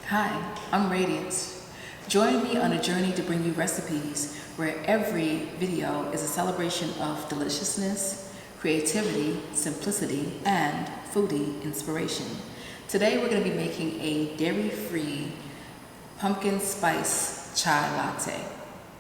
Hi, I'm Radiance. Join me on a journey to bring you recipes where every video is a celebration of deliciousness, creativity, simplicity, and foodie inspiration. Today we're going to be making a dairy-free pumpkin spice chai latte.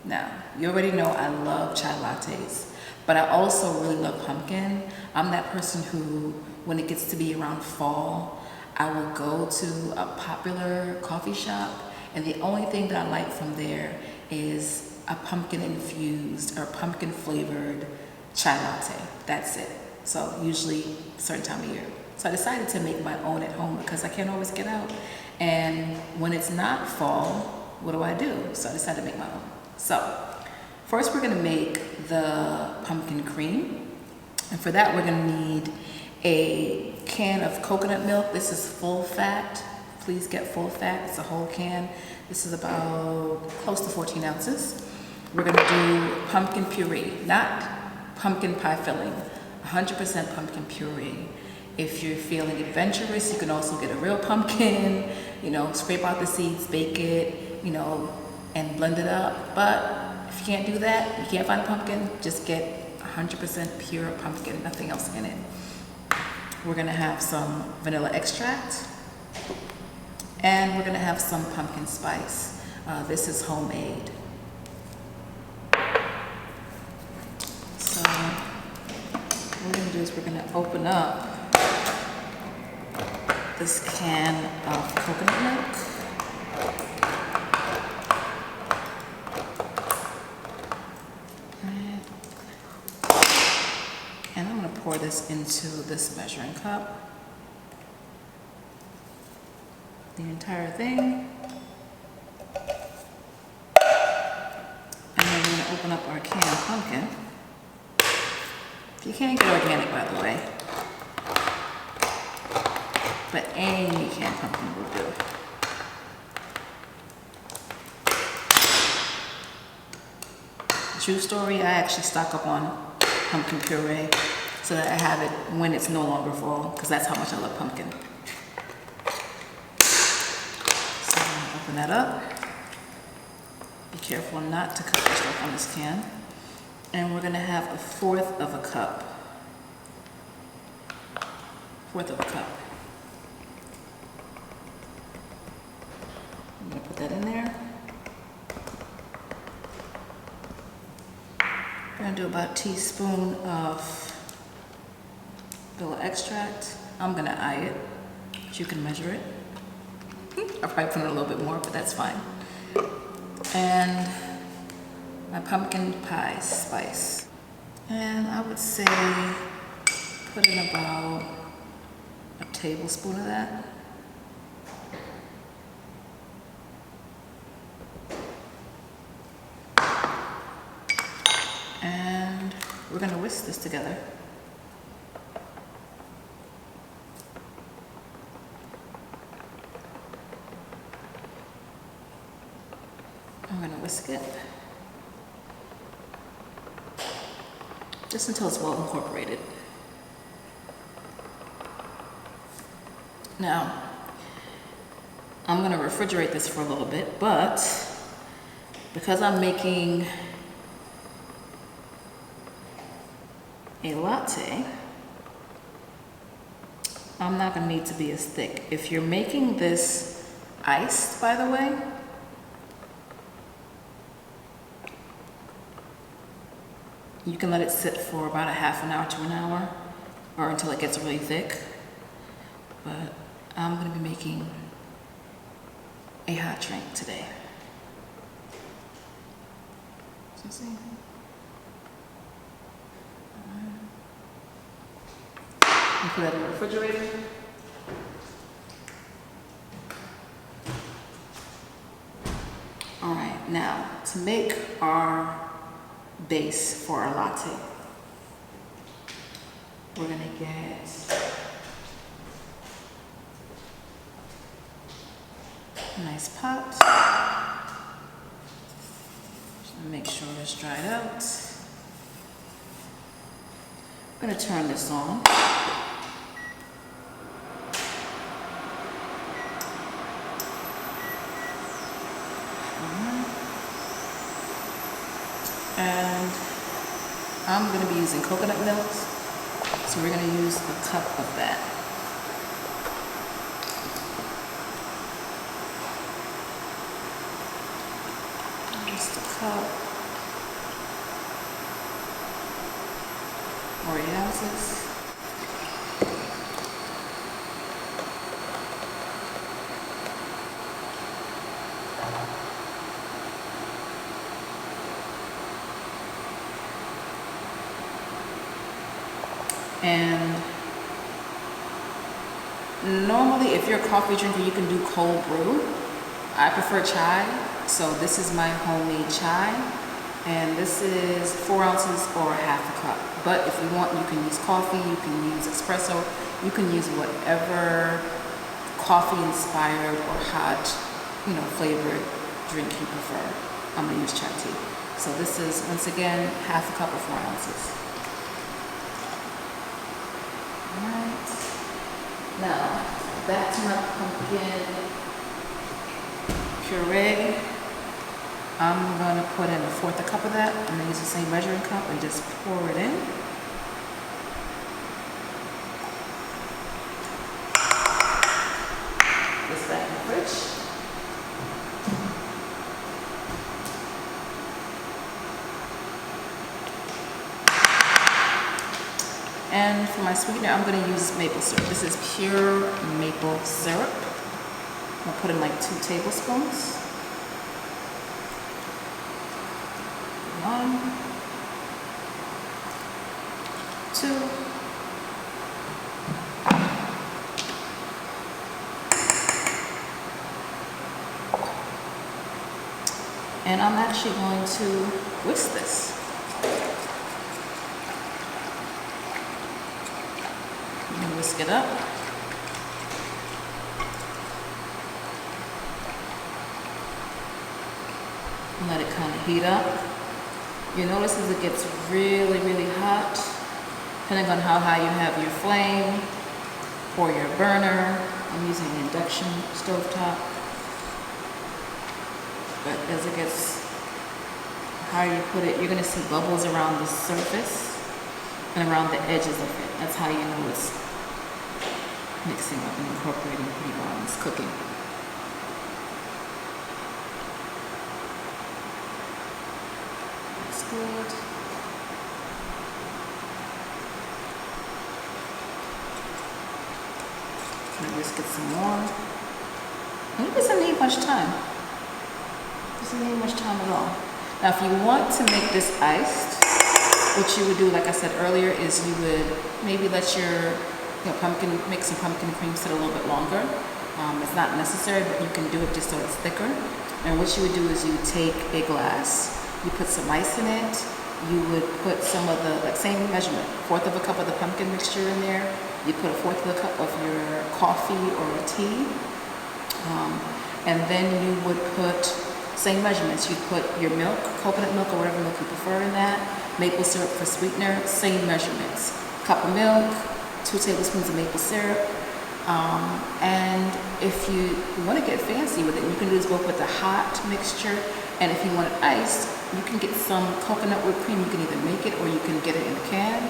Now, you already know I love chai lattes, but I also really love pumpkin. I'm that person who, when it gets to be around fall, I will go to a popular coffee shop, and the only thing that I like from there is a pumpkin infused or pumpkin flavored chai latte. That's it. So usually a certain time of year. So I decided to make my own at home because I can't always get out. And when it's not fall, what do? So I decided to make my own. So first we're gonna make the pumpkin cream. And for that we're gonna need a can of coconut milk. This is full fat. Please get full fat. It's a whole can. This is about close to 14 ounces. We're gonna do pumpkin puree, not pumpkin pie filling, 100% pumpkin puree. If you're feeling adventurous, you can also get a real pumpkin, scrape out the seeds, bake it, and blend it up. But if you can't do that, you can't find a pumpkin, just get 100% pure pumpkin, nothing else in it. We're gonna have some vanilla extract, and we're gonna have some pumpkin spice. This is homemade. So what we're gonna do is we're gonna open up this can of coconut milk. And I'm gonna pour this into this measuring cup. The entire thing. And then we're gonna open up our can of pumpkin. You can't get organic, by the way, but any canned pumpkin will do. True story, I actually stock up on pumpkin puree so that I have it when it's no longer fall, because that's how much I love pumpkin. So I'm gonna open that up. Be careful not to cut yourself on this can. And we're gonna have a fourth of a cup. I'm gonna put that in there. We're gonna do about a teaspoon of vanilla extract. I'm gonna eye it, but you can measure it. I'll probably put in a little bit more, but that's fine. And my pumpkin pie spice. And I would say put in about a tablespoon of that. And we're gonna whisk this together. I'm gonna whisk it just until it's well incorporated. Now, I'm gonna refrigerate this for a little bit, but because I'm making a latte, I'm not gonna need to be as thick. If you're making this iced, by the way, you can let it sit for about a half an hour to an hour, or until it gets really thick. But I'm gonna be making a hot drink today. So see. And put that in the refrigerator. All right, now to make our base for our latte, we're gonna get a nice pot. Just make sure it's dried out. I'm gonna turn this on. And I'm going to be using coconut milk, so we're going to use a cup of that. Just a cup, or 8 ounces. And normally, if you're a coffee drinker, you can do cold brew. I prefer chai, so this is my homemade chai, and this is 4 ounces or half a cup. But if you want, you can use coffee, you can use espresso, you can use whatever coffee inspired or hot, flavored drink you prefer. I'm gonna use chai tea. So this is, once again, half a cup or 4 ounces. Alright, now back to my pumpkin puree. I'm going to put in 1/4 cup of that. I'm going to use the same measuring cup and just pour it in. This back in the fridge. And for my sweetener, I'm going to use maple syrup. This is pure maple syrup. I'm going to put in like 2 tablespoons. 1, 2. And I'm actually going to whisk this. Whisk it up. And let it kind of heat up. You notice as it gets really, really hot, depending on how high you have your flame or your burner. I'm using an induction stovetop. But as it gets higher you put it, you're going to see bubbles around the surface and around the edges of it. That's how you know it's mixing up and incorporating pretty well. It's cooking. That's good. Gonna whisk it some more. And it doesn't need much time. It doesn't need much time at all. Now, if you want to make this iced, what you would do, like I said earlier, is you would maybe let your pumpkin, make some pumpkin cream sit a little bit longer. It's not necessary, but you can do it just so it's thicker. And what you would do is you take a glass, you put some ice in it, you would put some of the, same measurement, 1/4 cup of the pumpkin mixture in there, you put 1/4 cup of your coffee or tea, and then you would put, same measurements, you'd put your milk, coconut milk or whatever milk you prefer in that, maple syrup for sweetener, same measurements, cup of milk, 2 tablespoons of maple syrup. And if you want to get fancy with it, you can do this both with the hot mixture, and if you want it iced, you can get some coconut whipped cream. You can either make it or you can get it in a can,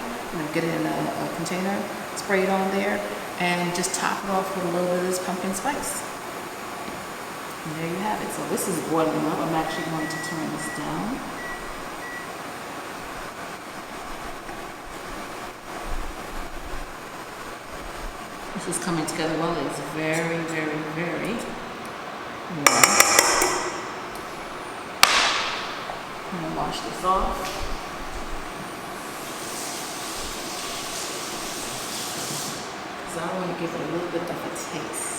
get it in a container, spray it on there, and just top it off with a little bit of this pumpkin spice. And there you have it. So this is boiling up. I'm actually going to turn this down. This is coming together well. It's very, very, very warm. I'm going to wash this off. Because I want to give it a little bit of a taste.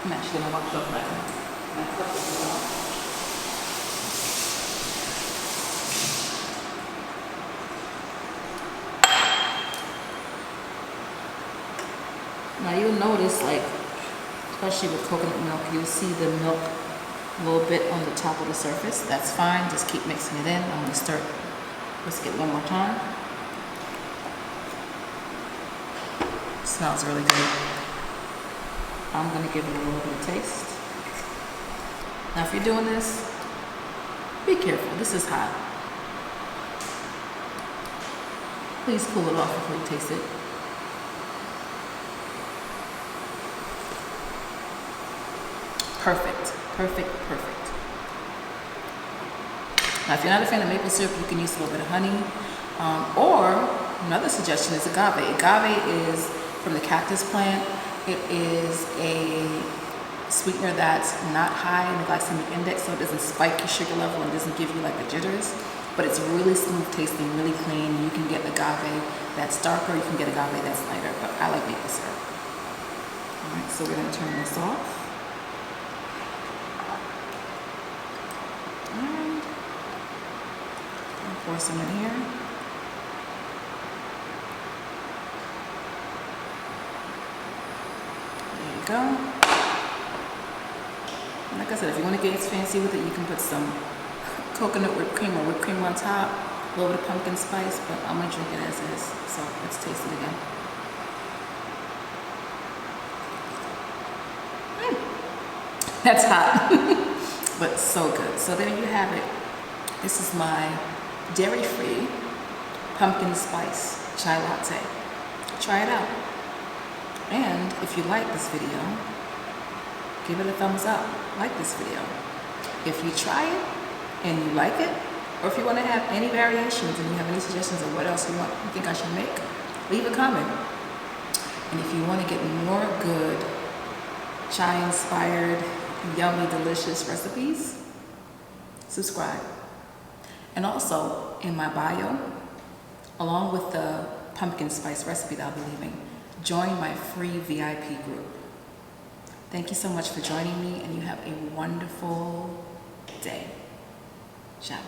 I'm actually going to wash off my cup as well. Now you'll notice, especially with coconut milk, you'll see the milk a little bit on the top of the surface. That's fine, just keep mixing it in. I'm gonna whisk it one more time. It smells really good. I'm going to give it a little bit of taste. Now if you're doing this, be careful. This is hot. Please cool it off before you taste it. Perfect, perfect, perfect. Now if you're not a fan of maple syrup, you can use a little bit of honey. Or another suggestion is agave. Agave is from the cactus plant. It is a sweetener that's not high in the glycemic index, so it doesn't spike your sugar level and doesn't give you like the jitters. But it's really smooth tasting, really clean. You can get agave that's darker, you can get agave that's lighter, but I like maple syrup. All right, so we're gonna turn this off. And I'll pour some in here. There you go. And like I said, if you want to get fancy with it, you can put some coconut whipped cream or whipped cream on top, a little bit of pumpkin spice, but I'm gonna drink it as is. So let's taste it again. That's hot, but so good. So there you have it. This is my dairy-free pumpkin spice chai latte. Try it out. And if you like this video, give it a thumbs up. Like this video. If you try it and you like it, or if you want to have any variations and you have any suggestions of what else you think I should make, leave a comment. And if you want to get more good chai inspired, yummy, delicious recipes, subscribe. And also in my bio, along with the pumpkin spice recipe that I'll be leaving, join my free VIP group. Thank you so much for joining me, and you have a wonderful day. Ciao.